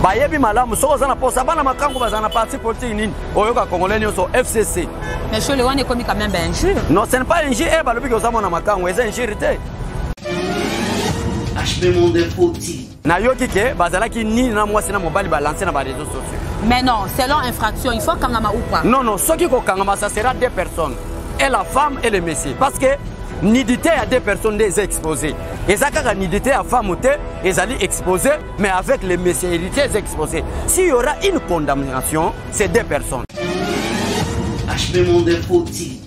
bayebi malamu soko zana posa bana makango bazana parti politique nini oyoka congolais nyonso FCC. Mais chez le one est comme quand même injure. Non, ce n'est pas injure, balobi ko zama na makango, c'est injure. HB Monde Info-TV. Na yoki ke bazalaki ni na mwasi na mobali balancer na ba réseaux sociaux. Mais non, selon infraction, il faut kangama ou pas. Non non, ce qui ko kangama ça sera deux personnes. Et la femme et le monsieur parce que nudité à deux personnes des exposés. Et ça quand nudité à femme ou ils allaient exposer mais avec les messieurs héritiers exposés. S'il y aura une condamnation, c'est deux personnes. HB Monde Info-TV.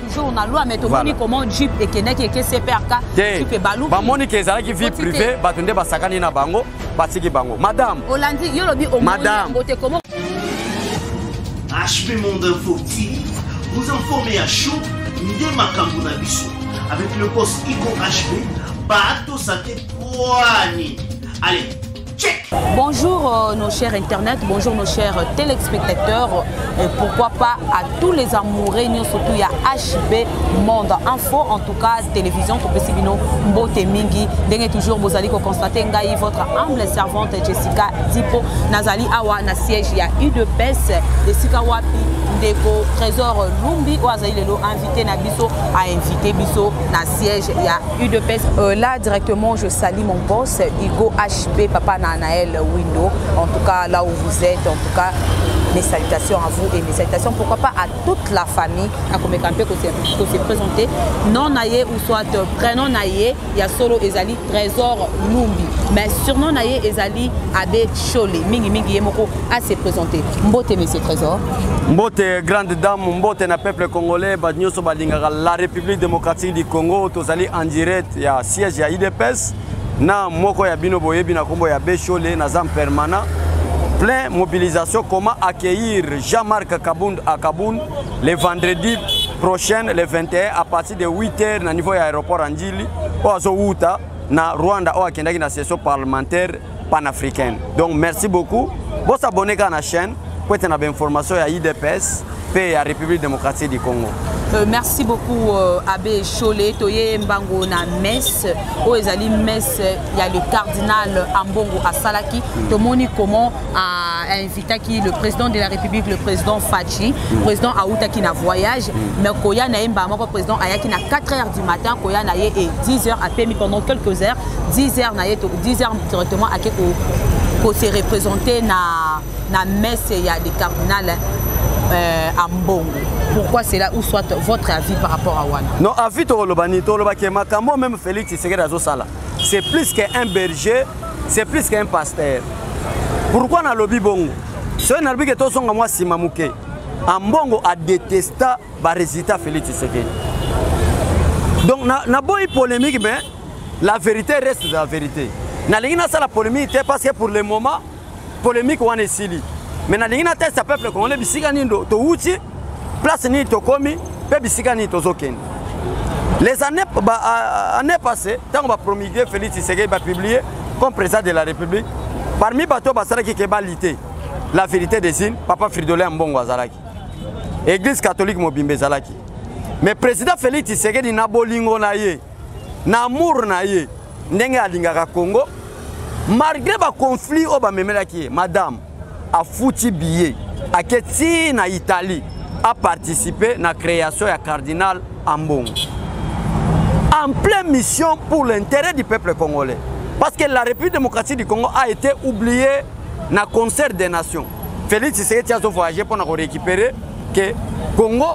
Toujours on a loi mais tu comment Jeep et Kenek et CPRK tu peux balou. Ba monique ezala ki vie privée batunde basakani na bango batiki bango. Madame. Olandi yolobi au Madame. Comment HB Monde Info-TV vous informez à chaud de makambo na biso avec le boss Igo HB bato sate kwani. Allez, check. Bonjour nos chers internet, bonjour nos chers téléspectateurs et pourquoi pas à tous les amoureux, surtout il y a HB Monde Info, en tout cas télévision, Kopesibino, Mbote Mingi, dernier toujours vous allez constater Ngaï, votre humble servante Jessica Tipo, Nazali Awa, na siège, il y a UDPS, Jessica Wapi, Ndeko, Trésor Lumbi, Oazali Lelo, invité Nabiso, a invité Biso, na siège, il y a UDPS. Là directement, je salue mon boss, Igo HB, Papa Nanaël Window, en tout cas là où vous êtes, en tout cas mes salutations à vous et mes salutations pourquoi pas à toute la famille à comme campé que s'est présenté non naïe ou soit prénom naïe il y a solo ezali Trésor Lumbi mais surnom naïe ezali Abe Cholé mingi mingi yemoko à se présenter mbote monsieur Trésor mbote grande dame mbote na peuple congolais ba nyoso balingaka la République démocratique du Congo tozali en direct ya siège ya IDPS na moko ya bino boyebi na kombo ya Abe Cholé na zam permanent plein mobilisation comment accueillir Jean-Marc Kabound à Kabound le vendredi prochain le 21 à partir de 8h na niveau de l'aéroport Andjili oazo wuta na Rwanda o akendaki na session parlementaire panafricaine. Donc merci beaucoup. Vous abonnez à la chaîne pour être une information à IDPS et à la République démocratique du Congo. Merci beaucoup Abe Cholé, Toye Mbango na Metz, au Ezali Metz, il y a le cardinal Ambongo à Salaki, Tomoni comment a invité qui le président de la République, le président Fachi, président Aouta qui na voyage, mais Koya na Mbama président Ayaki na 4h du matin, Koya na et 10h a permis pendant quelques heures, 10h na 10h directement à pour se représenter na Metz, il y a des cardinals Ambongo. Pourquoi c'est là où soit votre avis par rapport à Wana? Non, avis Tolobani, Tolobaki, Makamo, même Félix Tshisekedi Azosala. C'est plus qu'un berger, c'est plus qu'un pasteur. Pourquoi na lobby bongo? C'est un arbitre qui est son moi Simamouké. Ambongo a détesté le résultat Félix Tshisekedi. Donc na boy polémique, mais la vérité reste la vérité. Na lingina ça la polémique parce que pour le moment polémique Wana Sili. Mais na lingina tête ça peuple congolais bisika nindo to uchi place ni tokomi pe bisika ni tozokeni. Les années passées, tant on va promulguer Félix Tshisekedi va publier comme président de la République parmi bateau basaraki ke balité la vérité des signes papa Fridolin Mbongo Azalaki. Église catholique Mobimbe Zalaki. Mais président Félix Tshisekedi na bolingo na ye na amour na ye ndenge alingaka Congo malgré ba conflit o ba memelaki madame a foutu billet a keti na Italie a participé à la création du cardinal Ambongo. En pleine mission pour l'intérêt du peuple congolais. Parce que la République démocratique du Congo a été oubliée dans le concert des nations. Félix Tshisekedi a voyagé pour récupérer que Congo,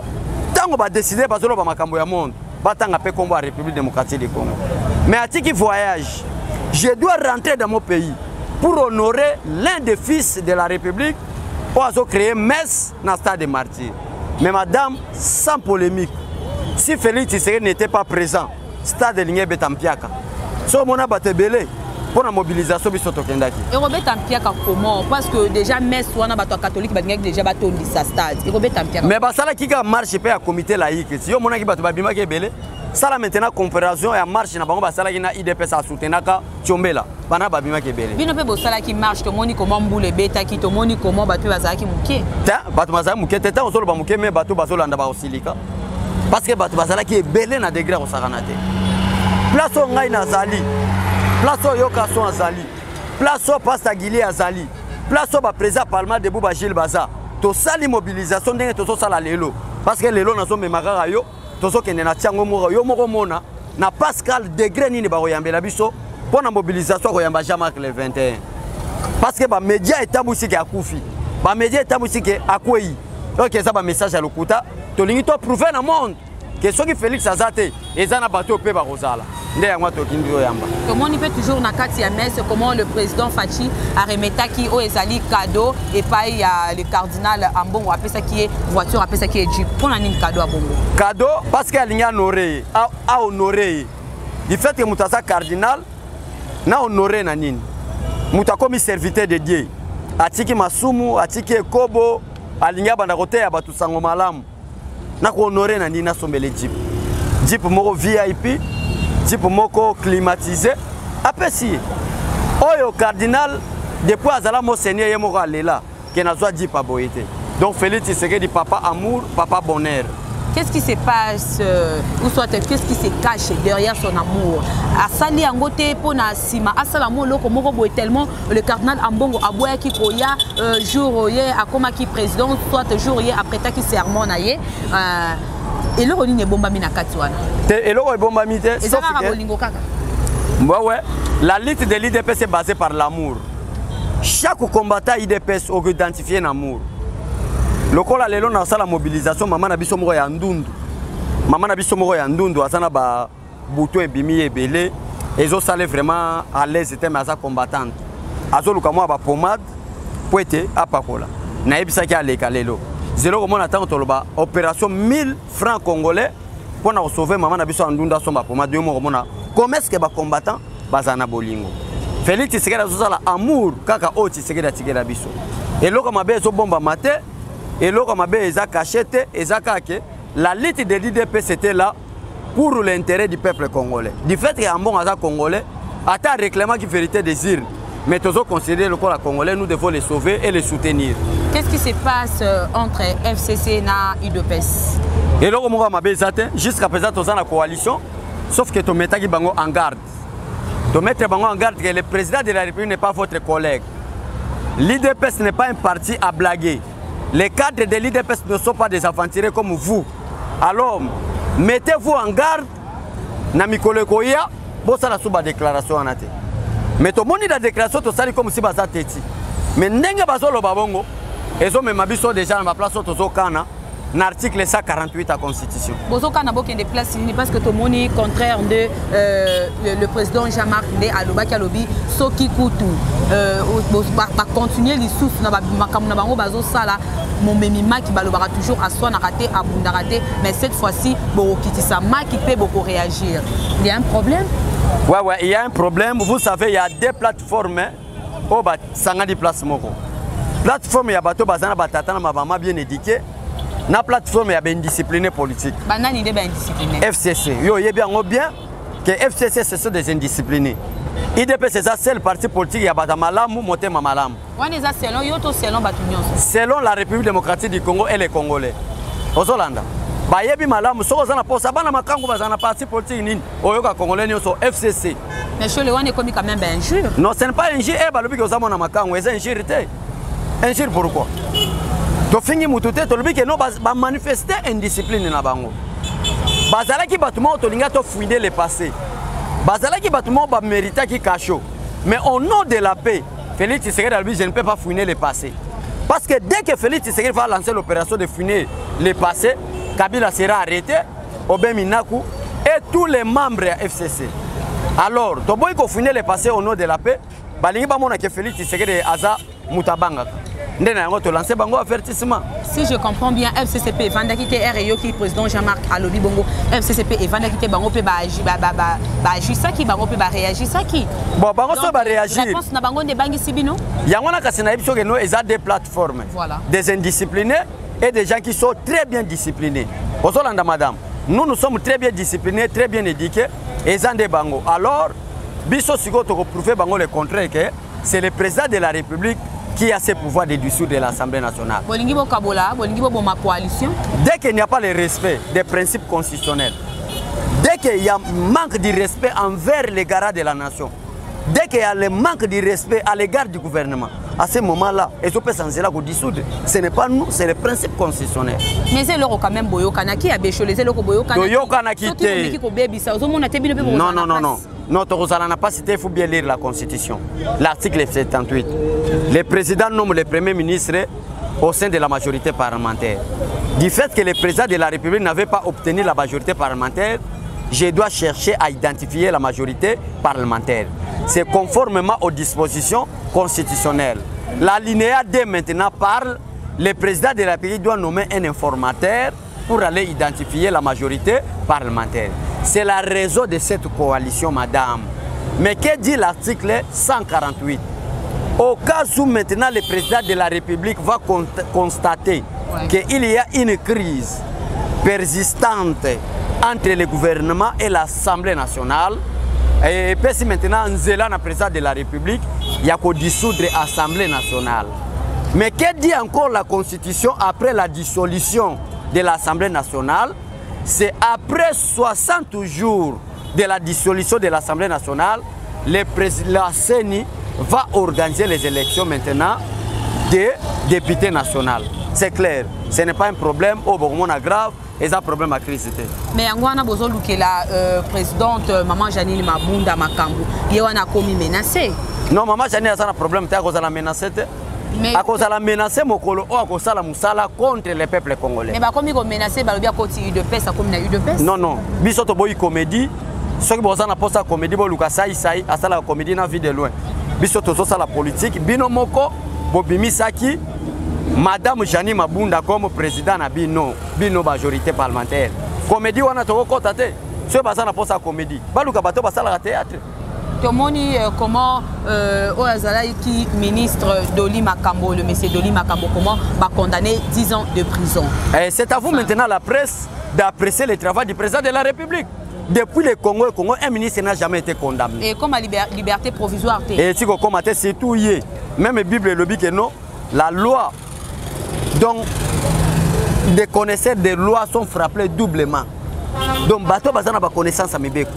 tant qu'on va décider de faire le monde, va faire la République démocratique du Congo. Mais à qui voyage, je dois rentrer dans mon pays pour honorer l'un des fils de la République pour créer Metz dans le stade des martyrs. Mais madame, sans polémique, si Félix Tshisekedi n'était pas présent, stade de Lingé Betampiaka, si on a battu belé pour la mobilisation de Sotokendaki. Et Robert Tampiaka comment? Parce que déjà Metz ou un catholique va déjà battu sa stade. Et Robert Tampiaka. Mais ça là qui a marché à comité laïque. Si on a qui battu Babima qui belé, ça là maintenant comparaison et marche na bango basala qui na IDPS à soutenir ka Tchombela. Bana Babima qui belé. Bino pe bosala qui marche, to moni comment boule beta qui to moni comment battu bazala qui muké. Tiens, battu bazala muké, tete on solo ba muké mais battu bazolo anda ba osilika. Parce que battu bazala qui est belé na degré au saranate. Place au ngai na zali. Place au yoka son azali. Place au pasta gili azali. place au président parlement de Bouba Gilles Baza to sali mobilisation ndenge to sala lelo parce que lelo na so memaka yo to so kende na tiango moko yo moko mona na Pascal degré nini ba koyambela biso pour la mobilisation koyamba Jean-Marc le 21 parce que ba média etambusi ke akufi ba média etambusi ke akwei donc ça ba message à lokuta to lingi to prouver na monde que ce qui Félix Azate et ça na bateau pe ba rozala ndé yango to kindio yamba comment on peut toujours na kati ya messe comment le président Fachi a remetté qui au ezali cadeau et pas il y a le cardinal Ambongo appelle ça qui est voiture appelle ça qui est jeep pour nani cadeau à Bongo cadeau parce que alinya honoré a honoré du fait que mutasa cardinal na honoré na nini muta comme serviteur de Dieu atiki masumu atiki ekobo alinya banda kote ya batu sango malamu na ko honoré na nini na sombele jeep moko VIP type moko climatisé apesi oyo cardinal depuis azala mo seigneur ye moko alela ke na zwa jeep aboyete donc Félix Tshisekedi papa amour papa bonheur. Qu'est-ce qui se passe ou soit qu'est-ce qui se cache derrière son amour? Asali angote pona sima asala mo loko moko boy tellement le cardinal Ambongo aboya ki koya jour ye akoma ki président soit jour ye après ta ki sermon na ye et le rôle n'est bomba mina kati wana. Et le rôle bomba mité sauf que ouais la lutte de l'IDPS est basée par l'amour. Chaque combattant IDPS a identifié un amour. Lokola lelo na sala mobilisation mama na biso moko ya ndundu. Mama na biso moko ya ndundu asana ba buto ebimi ebele ezo sale vraiment à l'aise était mais sa combattante. Azo luka mo ba pomade poete apakola. Na ebisa ki aleka lelo. Zelo comme on attend toloba opération 1000 francs congolais pour na sauver maman na biso ndunda so ba pomade yo mo komona. Comment est-ce que ba combattant bazana bolingo. Félix Tshisekedi azosala amour kaka o Tshisekedi atikela biso. Et loko mabe zo bomba maté et loko mabe eza cachette ezaka ke la lutte de l'IDP c'était là pour l'intérêt du peuple congolais. Du fait que Ambongo aza congolais ata réclamant qui vérité désir mais toujours considérer le corps congolais nous devons les sauver et les soutenir. Qu'est-ce qui se passe entre FCC et UDPS? Et là, on va jusqu'à présent, nous sommes en coalition, sauf que tu mets Bango en garde. Tu mets Bango en garde que le président de la République n'est pas votre collègue. L'IDPS n'est pas un parti à blaguer. Les cadres de l'IDPS ne sont pas des aventuriers comme vous. Alors, mettez-vous en garde. Namikole Koya, bon ça la sous déclaration en athée. Mais tout le monde a la déclaration, tout ça comme si ça était. Mais n'engue pas le babongo. Ils ont même habitué déjà dans ma place au Kana, l'article 148 de la Constitution. Bozo Kana boken des places parce que tout le monde est contraire de le président Jean-Marc Ndé Aloba Kalobi Soki Koutou. Va continuer les souffles na bango bazo sala mon memima qui balobara toujours à soi na raté à bunda raté mais cette fois-ci bo kitisa ma qui peut beaucoup réagir. Il y a un problème? Ouais, il y a un problème. Vous savez, il y a des plateformes au bat 50 places moko. Plateforme ya bato bazana batata na mabama bien éduqué. Na plateforme ya ben discipliné politique. Banani de ben discipliné. FCC. Yo yebi ango bien que FCC ce sont des indisciplinés. IDP c'est ça seul parti politique ya bata malamu motema malamu. Wana eza selon yo to selon batu nyonso. Selon la République démocratique du Congo et les Congolais. Ozolanda. Ba yebi malamu soko zana posa bana makangu bazana parti politique nini oyoka Congolais nyonso FCC. Mais chez le wana est comme quand même injure. Non, ce n'est pas injure eh balobi que ozamona makangu eza injure. Injure pourquoi? To fingi mutute to lobi que non ba manifester indiscipline na bango. Bazala ki batumo to linga to fouiner le passé. Bazala ki batumo ba mérita ki cacho. Mais au nom de la paix, Félix Tshisekedi je ne peux pas fouiner le passé. Parce que dès que Félix Tshisekedi va lancer l'opération de fouiner le passé, Kabila sera arrêté, Obé Minaku et tous les membres à FCC. Alors, to boy ko fouiner le passé au nom de la paix, balingi ba mona ke Félix Tshisekedi aza mutabanga. Si je comprends bien, FCCP, Vandakite REO qui est président Jean-Marc Alobi Bongo, FCCP et Vandakite Bango peut agir ça qui Bango peut réagir ça qui. Bon, Bango peut réagir. Réponse na Bango de Bangi Sibino. Yangona Kasina Ibso que nous ils des plateformes. Voilà. Des indisciplinés et des gens qui sont très bien disciplinés. Ozolanda madame, nous sommes très bien disciplinés, très bien éduqués et ils ont des Bango. Alors, biso sigo to prouver Bango le contraire que c'est le président de la République qui a ses pouvoirs de dessous de l'Assemblée nationale. Dès qu'il n'y a pas le respect des principes constitutionnels, dès qu'il y a manque de respect envers les garants de la nation, dès qu'il y a le manque de respect à l'égard du gouvernement, à ce moment-là, et je peux s'en dissoudre. Ce n'est pas nous, c'est le principe constitutionnel. Mais c'est quand même Boyo Kanaki a bécholé, c'est le Boyo Kanaki. Boyo Kanaki. Non, non, non, non. Notre Rosala n'a pas cité, il faut bien lire la Constitution. L'article 78. Le président nomme le premier ministre au sein de la majorité parlementaire. Du fait que le président de la République n'avait pas obtenu la majorité parlementaire, je dois chercher à identifier la majorité parlementaire. C'est conformément aux dispositions constitutionnelles. L'alinéa 2 maintenant parle, le président de la République doit nommer un informateur pour aller identifier la majorité parlementaire. C'est la raison de cette coalition, madame. Mais que dit l'article 148? Au cas où maintenant le président de la République va constater qu'il y a une crise persistante entre le gouvernement et l'Assemblée nationale, et puis si maintenant le président de la République, il y a qu'à dissoudre l'Assemblée nationale. Mais que dit encore la Constitution après la dissolution de l'Assemblée nationale? C'est après 60 jours de la dissolution de l'Assemblée nationale, la CENI va organiser les élections maintenant des députés nationaux. C'est clair, ce n'est pas un problème au Bourgogne grave, et c'est un problème à crise. Mais en Gouana Bozolou, qui est la présidente Maman Janine Mabunda Makambu, il y a commis menacé. Non, Maman Janine a un problème, tu as menacé. Mais à cause de la menace, Mokolo, à cause de la moussala contre le peuple congolais. Mais comme il menacé, il y a UDPS, comme il y a UDPS. Non, non. Bisoto boy comédie. Ceux qui ont posé la comédie, Saï, à la comédie dans la vie de loin. Bisoto ça la politique. Bino Moko, Bobimi Saki, Madame Jani Mabunda comme président na Bino majorité parlementaire. Comédie, on a tout constaté. Ceux qui ont posé la comédie. Baluka Bato, la théâtre. Comment qui ministre Doli Makambo, le monsieur Doli Makambo, comment va condamner 10 ans de prison? C'est à vous maintenant la presse d'apprécier le travail du président de la République. Depuis le Congo, un ministre n'a jamais été condamné. Et comme la liberté provisoire. Et si vous commentez, c'est tout y est. Même la Bible le dit que non, la loi, donc des connaisseurs des lois sont frappés doublement. Donc bateau bazana ba connaissance à Mibeko.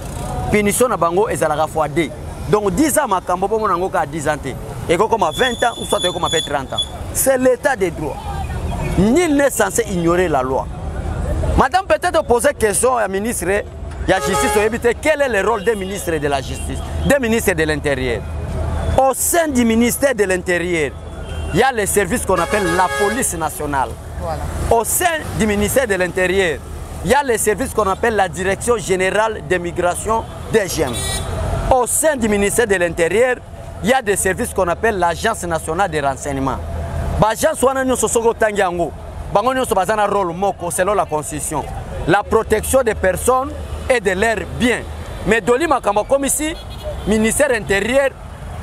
Punition na bango ezalaka fois 2. Donc 10 ans makambo po monango ka 10 ans té. Et comme à 20 ans ou soit comme à 30 ans. C'est l'état des droits. Nul n'est censé ignorer la loi. Madame peut-être poser question à ministre de la justice pour éviter quel est le rôle des ministres de la justice, des ministres de l'Intérieur. Au sein du ministère de l'Intérieur, il y a les services qu'on appelle la police nationale. Voilà. Au sein du ministère de l'Intérieur, il y a les services qu'on appelle la Direction générale des migrations DGM. Au sein du ministère de l'Intérieur, il y a des services qu'on appelle l'Agence nationale de renseignement. L'agence a un rôle selon la Constitution. La protection des personnes et de leurs biens. Mais Doli Makambo, comme ici, ministère intérieur,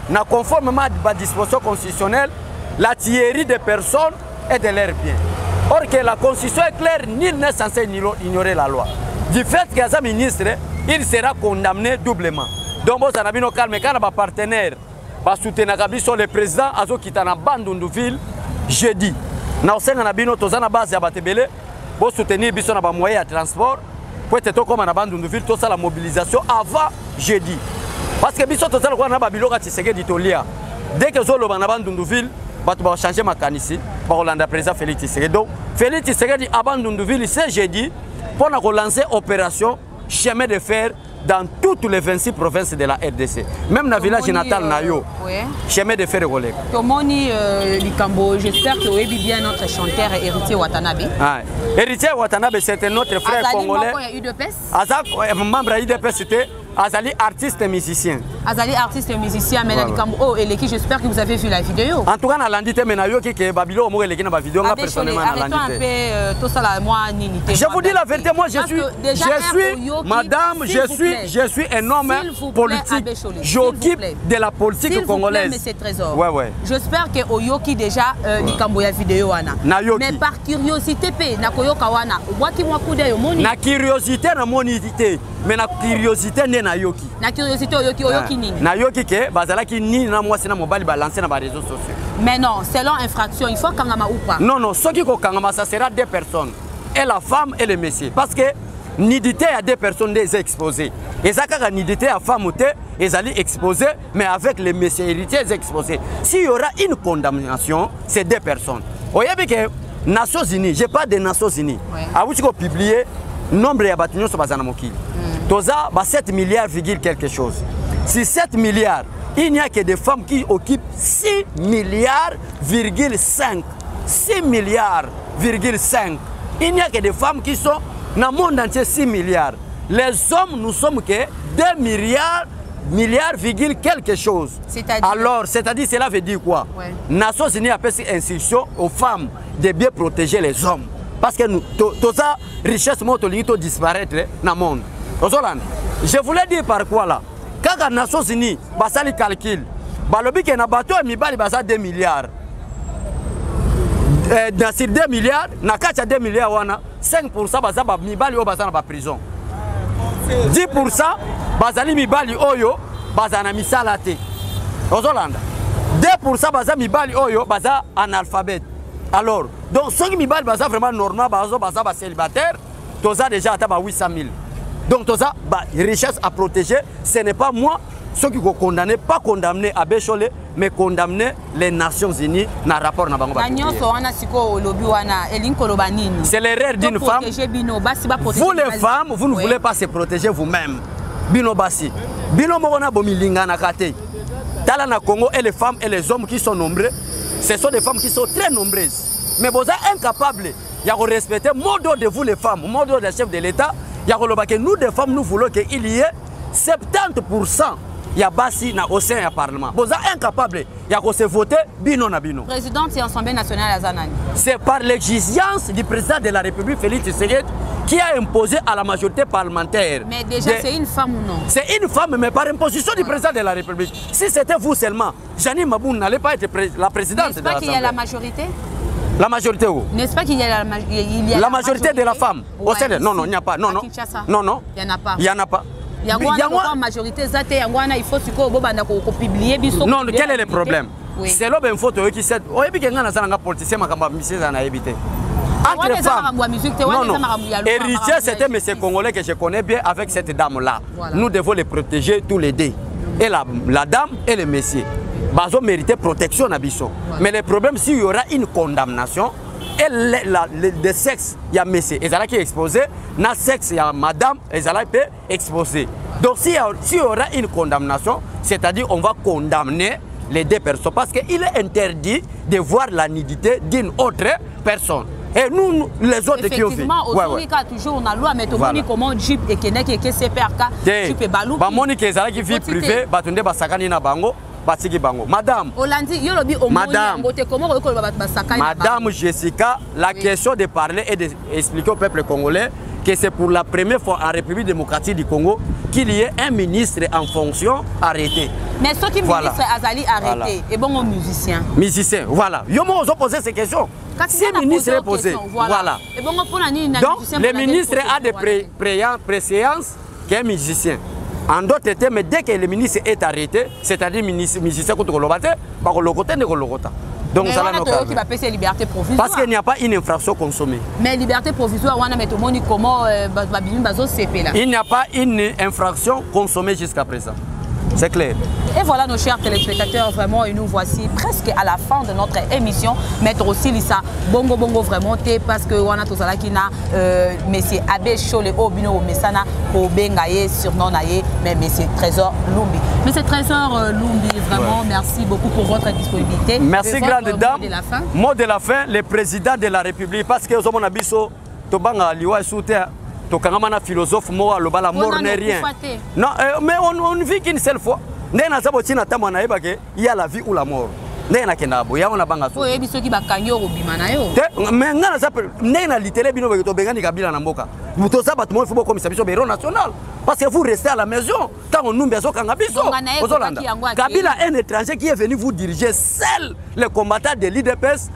n'a conformément à la disposition constitutionnelle, la tuerie des personnes et de leurs biens. Or que la Constitution est claire, nul n'est censé ignorer la loi. Du fait qu'il y a un ministre, il sera condamné doublement. Donc, vous avez un calme, quand un partenaire va soutenir le président, Azo Kitana Bandunduville, jeudi. Nous avons une base à Batebele, pour soutenir les moyens de transport, pour être comme à Bandunduville, tout ça la mobilisation avant jeudi. Parce que biso total ko na babiloko Tshisekedi tolia. Dès que zo loba na Bandunduville, bato ba changer makanisi, ba Rolanda président Félix Tshisekedi. Donc Félix Tshisekedi à Bandunduville c'est jeudi pour na relancer opération chemin de fer dans toutes les 26 provinces de la RDC. Même dans le village natal Nayo. Chemin de fer relève. Tomoni Likambo, j'espère que vous avez bien notre chanteur Héritier Watanabe. Héritier Watanabe c'est un autre frère congolais. Azak membre UDPS c'était Azali artiste et musicien. Azali artiste et musicien, mais Likambo et l'équipe, j'espère que vous avez vu la vidéo. En tout cas, dans l'andité, mais Nayo qui est Babilo, moi l'équipe dans la vidéo, moi personnellement dans l'andité. Je vous dis la vérité, moi je suis madame, je suis un homme politique. J'occupe de la politique congolaise. Mais c'est trésor. J'espère que Oyoki déjà Likambo ya vidéo wana. Mais par curiosité pe na koyoka wana, waki mwa kude yo moni. Na curiosité na monité, mais na curiosité na yoki. Na curiosité oyoki nini. Na yoki ke bazala ki ni na moi na mobile balancer na ba réseaux sociaux. Mais non, selon infraction, il faut kangama ou pas. Non non, ce qui ko kangama ça sera deux personnes. Et la femme et le monsieur parce que nudité à des personnes des exposées. Et ça, quand nudité à femme, ils allaient exposer, mais avec les messieurs héritiers exposés. S'il y aura une condamnation, c'est des personnes. Vous voyez que Nations Unies, je parle des Nations Unies. À vous publier nombre de bâtiments sur Bazanamokil. Toza, 7 milliards, quelque chose. Si 7 milliards, il n'y a que des femmes qui occupent 6 milliards, 6 milliards, 5. Il n'y a que des femmes qui sont dans le monde entier 6 milliards. Les hommes, nous sommes que 2 milliards, quelque chose. Alors, c'est-à-dire, cela veut dire quoi? Nations Unies appelle cette instruction aux femmes de bien protéger les hommes. Parce que toute ça, richesse mondiale disparaître dans le monde. Je voulais dire par quoi là? Quand les Nations Unies, ça les calcul, le but est bateau et 2 milliards. Sur 2 milliards, na 2 milliards, 5% baza mibali o baza na prison. 10% bazali mibali oyo baza na misala te. Ozolanda. 2% baza mibali oyo baza analphabète. Alors, donc ceux qui mibali baza vraiment normal baza célibataire, toza déjà à 800 000. Donc toza richesse à protéger, ce n'est pas moi ceux qui sont condamnés, pas condamnés à Bécholé, mais condamner les Nations Unies dans le rapport. C'est l'erreur d'une femme. Vous les femmes, vous ne voulez pas se protéger vous-même. Bino Bassi. Bino Morona Bomilinga Nakate. Dans le Congo, et les femmes et les hommes qui sont nombreux, ce sont des femmes qui sont très nombreuses. Mais vous êtes incapables de respecter le mot de vous les femmes, le mot des chefs de l'État. Nous, des femmes, nous voulons qu'il y ait 70%. Il y a Bassi au sein du Parlement. Vous êtes incapable de se voter bino na bino. Président de l'Assemblée nationale à Zanani. C'est par l'exigence du président de la République, Félix Tshisekedi, qui a imposé à la majorité parlementaire. Mais déjà, c'est une femme ou non? C'est une femme, mais par imposition du président de la République. Si c'était vous seulement, Janine Mabou n'allait pas être la présidente de l'Assemblée. N'est-ce pas qu'il y a la majorité? La majorité où? N'est-ce pas qu'il y a la majorité de la femme? Ouais, non, non, il n'y a pas. Non, non. Non, il n'y en a pas. Il n'y en a pas. Il y a une majorité, il faut publier. Non, quel est le problème? C'est là une photo qui s'est. Oui, puis il y a un politicien qui a évité. Entre les femmes. Non, non. Héritier, c'était M. Congolais que je connais bien avec cette dame-là. Nous devons les protéger tous les deux. Et la dame et le monsieur. Ils ont mérité protection à Bisson. Mais le problème, s'il y aura une condamnation, et le sexe, il y a monsieur, et qui est exposé, dans le sexe, il y a madame, et peut exposer. Donc s'il y aura une condamnation, c'est-à-dire on va condamner les deux personnes, parce qu'il est interdit de voir la nudité d'une autre personne. Et nous, les autres qui ont fait. Effectivement, aujourd'hui, toujours on a loi, mais comment Jeep et Kenek et CPRK, Jeep et Balou. Monique, qui vie privée, Batunde Basakani na Bango. Madame, Madame Jessica, la question de parler et d'expliquer au peuple congolais que c'est pour la première fois en République démocratique du Congo qu'il y ait un ministre en fonction arrêté. Mais ce qui ministre Azali arrêté, et bon musicien. Musicien, voilà. Yo m'ont posé ces questions. Si le ministre est posé, voilà. Donc, le ministre a des préséances qu'un musicien. En d'autres termes, dès que le ministre est arrêté, c'est-à-dire le musicien contre le côté, par le côté de l'autre. Donc, ça qui va payer liberté provisoire. Parce qu'il n'y a pas une infraction consommée. Mais liberté provisoire, on a mis comment il n'y a pas une infraction consommée jusqu'à présent. C'est clair. Et voilà nos chers téléspectateurs, vraiment, et nous voici presque à la fin de notre émission. Maître aussi, Lisa, bongo vraiment, parce que on a tout ça qui n'a monsieur Abbé Cholé, Obino, Messana, Obengaye, surnom Naye, mais monsieur Trésor Lumbi. Monsieur Trésor Lumbi, vraiment, merci beaucoup pour votre disponibilité. Merci, grande dame. Mot de la fin, le président de la République, parce que nous avons biso, Tobanga Liwa et Souter. Un philosophe, moi, le bala mort n'est rien. Non, mais on ne vit qu'une seule fois. Il y a la vie ou la mort. Il y a la vie ou la mort. Parce que vous restez à la maison. Quand on nous Kabila est un étranger qui est venu vous diriger seul les combattants de l'IDPS.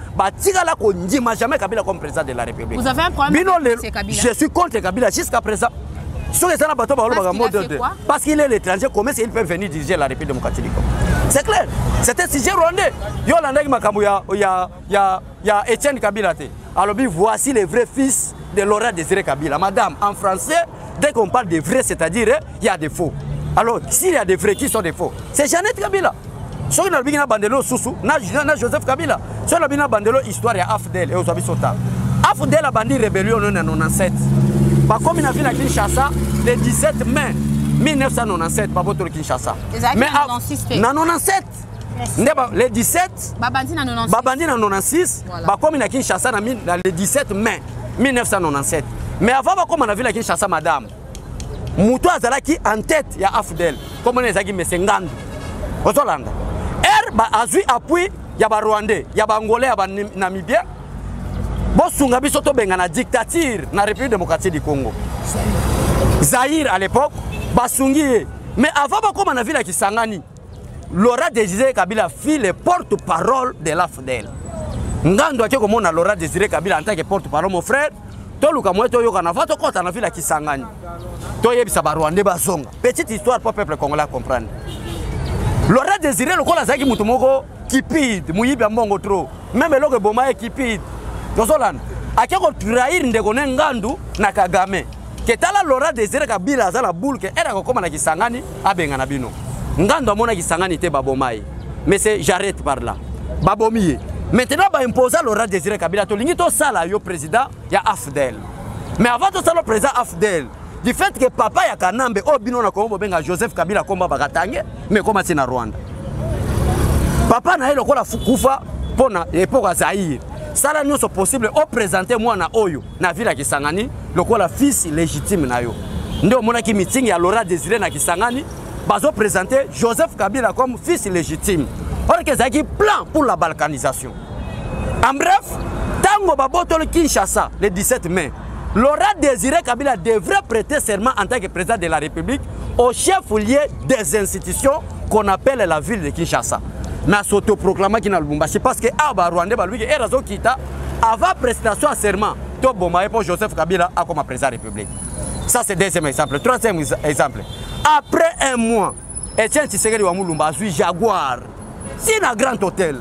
Jamais Kabila comme président de la République. Vous avez un problème avec Kabila? Je suis contre Kabila jusqu'à présent. Parce qu'il est l'étranger, comment il peut venir diriger la République démocratique du Congo? C'est clair. C'est un sujet rwandais. Il y a Etienne Kabila. Alors voici les vrais fils de Laurent Désiré Kabila. Madame, en français, dès qu'on parle de vrai, c'est-à-dire il y a des faux. Alors, s'il y a des vrais, qui sont des faux? C'est Jeannette Kabila. Si on a bien bandelo Soussou, na Joseph Kabila. Si on a bien bandelo histoire ya Afdel et Ozabi Sota. Afdel a bandit rébellion en 1997. Par comme il a vu la Kinshasa le 17 mai 1997, pas votre Kinshasa. Mais en 1997. Le 17, Babandi en 1996, comme il a Kinshasa le 17 mai 1997. Mais avant, comme on a vu la Kinshasa, madame, Moutou Azalaki en tête, il y a Afdel. Comme on a dit, mais c'est Ngandu. Ozolanda. A eu appui, il y a Rwandais, il y a Angolais, il y a Namibien. Bosunga bisoto benga na dictature na République démocratique du Congo. Zaïre à l'époque, Basungi. Mais avant, comme on a vu la Kisangani, Laura Désiré Kabila fit le porte-parole de l'AFDEL. Ngandu a comme on a Laura Désiré Kabila en tant que porte-parole, mon frère. Toluka mweto yo kana vato kota na vila Kisangani. Toyebisa ba Rwandais bazonga. Petite histoire pour peuple congolais comprendre. Laura Désiré lokola zaki mutu moko kipide, muyibi mbongo trop. Même loke boma kipide. Tozolana. Akeko trahir ndeko Ngandu na Kagame. Ketala Laura Désiré Kabila za la boule que era kokoma na Kisangani abenga na bino. Ngandu amona Kisangani te babomai. Mais c'est j'arrête par là. Babomiye. Maintenant, il impose Laura Désiré Kabila. Tu as sala yo président, il y a Afdel. Mais avant de ça, le président Afdel, du fait que papa ya Kanambe, oh bino na Kongo benga Joseph Kabila komba bagatange, mais comment c'est na Rwanda. Papa na ele kola fukufa pona époque Zaïre. Ça là nous c'est possible au présenter moi na oyo na ville ya Kisangani, le kola fils légitime na yo. Ndio mona ki meeting ya Laura Désiré na Kisangani, bazo présenter Joseph Kabila comme fils légitime. Or que ça qui plan pour la balkanisation. En bref, tango babotolo Kinshasa le 17 mai, Laura Désiré Kabila devrait prêter serment en tant que président de la République au chef-lieu des institutions qu'on appelle la ville de Kinshasa. Na s'autoproclamé qui na Lubumbashi parce que Aba Rwandais lui est raison kita avant prestation à serment to bomaye pour Joseph Kabila a comme président de la République. Ça c'est deuxième exemple. Troisième exemple. Après un mois, Etienne Tshisekedi wa Mulumba a joué Jaguar. C'est un grand hôtel.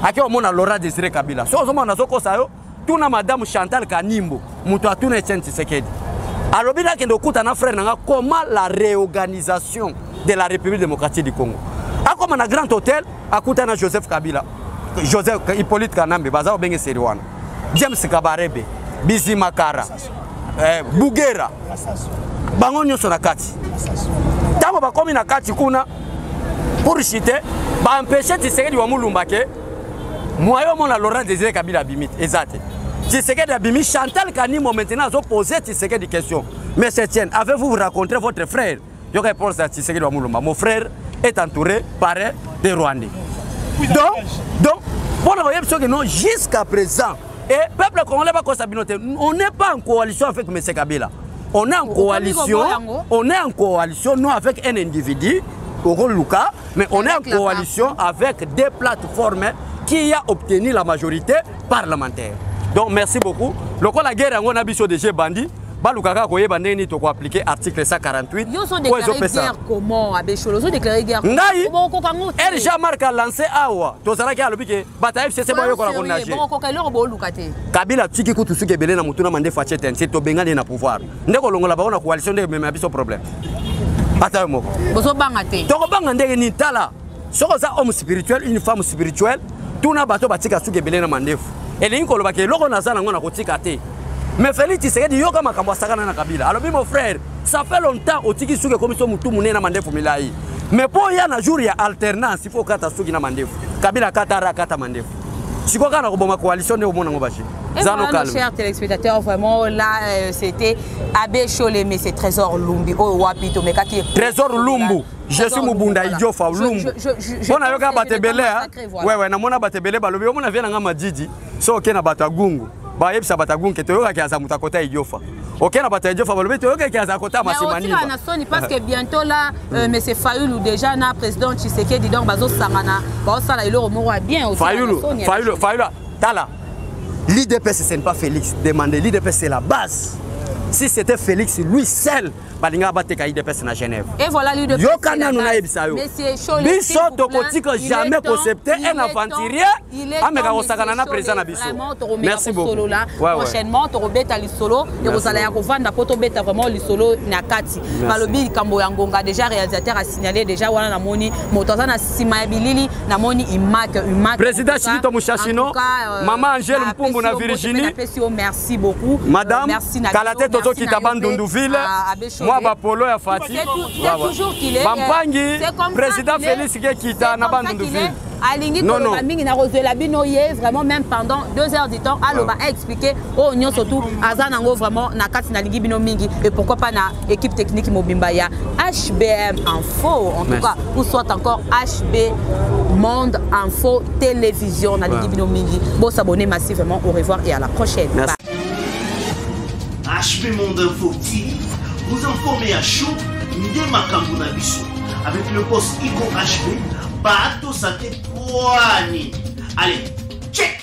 Aki on a Laura Désiré Kabila. So on a soko sayo, tuna madame Chantal Kanimbo, muto atuna Etienne Tshisekedi. Alors bien que nous na frère nanga comment la réorganisation de la République démocratique du Congo. Ako on a grand hôtel, akuta na Joseph Kabila. Joseph Hippolyte Kanambe baza obenge seriwana. James Kabarebe, Bizi Makara. Bugera. Bango nyoso na kati. Tango ba komi na kati kuna pour chiter, ba empêcher Tshisekedi wa Mulumba ke moyo mona Laurent Désiré Kabila bimite exact. Tshisekedi a bimi Chantal Kanimbo maintenant a posé Tshisekedi des questions. Mais Etienne, avez-vous rencontré votre frère? Je réponds à Tshisekedi wa Mulumba. Mon frère est entouré par des Rwandais. Donc, pour le voyez que non jusqu'à présent et peuple congolais va on n'est pas en coalition avec M. Kabila. On est en coalition, non avec un individu. Luka, mais on est en coalition avec des plateformes qui ont obtenu la majorité parlementaire. Donc merci beaucoup. Le la guerre on a biso de G bandi, balukaka koye bandeni to ko appliquer article 148. Ils ont déclaré guerre comment à Bécholo, ils ont déclaré guerre. Comment El Jamark a lancé awa. To salaki alobi ke bataille c'est bon yo ko na nager. Kabila tiki kutu suke belé na mutuna mande fachete c'est to bengane na pouvoir. Ndeko longola ba na coalition de même biso problème. Attends, bozo bangate. Toko bangande ni tala. Soko za homme spirituel, une femme spirituelle, tuna bato batika suke belé na mandefu. Elingi ko lobake loko na zana ngona kotika te. Mais Félix Tshisekedi yo kama kambo sakana na Kabila. Alors mon frère, ça fait longtemps au tiki suke comme so mutu munena mandefu milai. Mais pour ya na jour ya alternance, il faut kata suki na mandefu. Kabila kata ra kata mandefu. Siko kana ko boma coalition de omona ngobashi. Et voilà, nos chers téléspectateurs, vraiment là c'était Abbé Cholé, mais c'est Trésor Lumbi. Oh, Wapito, mais qui est Trésor Lumbu. Je suis Mubunda Idiofa Lumbu. On a eu un batebele, ouais, na mona batebele, balobi, on a vu un madidi, so ok na batagungu. Ba yebisa batagungu ke toyoka ki aza mutakota Idiofa. Ok na bata Idiofa balobi toyoka ki aza kota masimani. Mais on a soni parce que bientôt là, M. Fayoulou déjà na président Tshisekedi donc bazo sangana, ba sala ilo moro bien aussi. Fayoulou, tala. L'IDPS, ce n'est pas Félix. Demandez, l'IDPS, c'est la base. si c'était Félix lui seul balinga bateka IDPS na Genève. Et voilà lui de Yokana nous na yebisa yo. Biso tokotika jamais concepter un aventurier ameka kosakana na président na biso. Merci beaucoup. Prochainement to robeta li solo et rozala ya kovanda poto beta vraiment li solo na kati. Balobi kambo ya ngonga déjà réalisateur a signalé déjà wana na moni motoza na sima ya bilili na moni imake président Chilito Mushashino maman Angèle Mpumbu na Virginie. Merci beaucoup. Madame merci na Kalate Toto Kitabandunduville. Moi Bapolo ya Fati. C'est toujours qu'il est Bampangi président Félix Kita na Bandunduville. Alingi Koloba mingi na Rosela Binoye vraiment même pendant 2 heures du temps Aloba a expliqué au Nyon surtout Azanango vraiment na kati na lingi bino mingi et pourquoi pas na équipe technique Mobimba ya HBM Info en tout cas ou soit encore HB Monde Info Télévision na lingi bino mingi. Bon s'abonner massivement, au revoir et à la prochaine. Merci. HB Monde Info TV vous informez à chaud de Makambo na biso avec le boss Igo HB Bato Sate Kwani. Allez, check.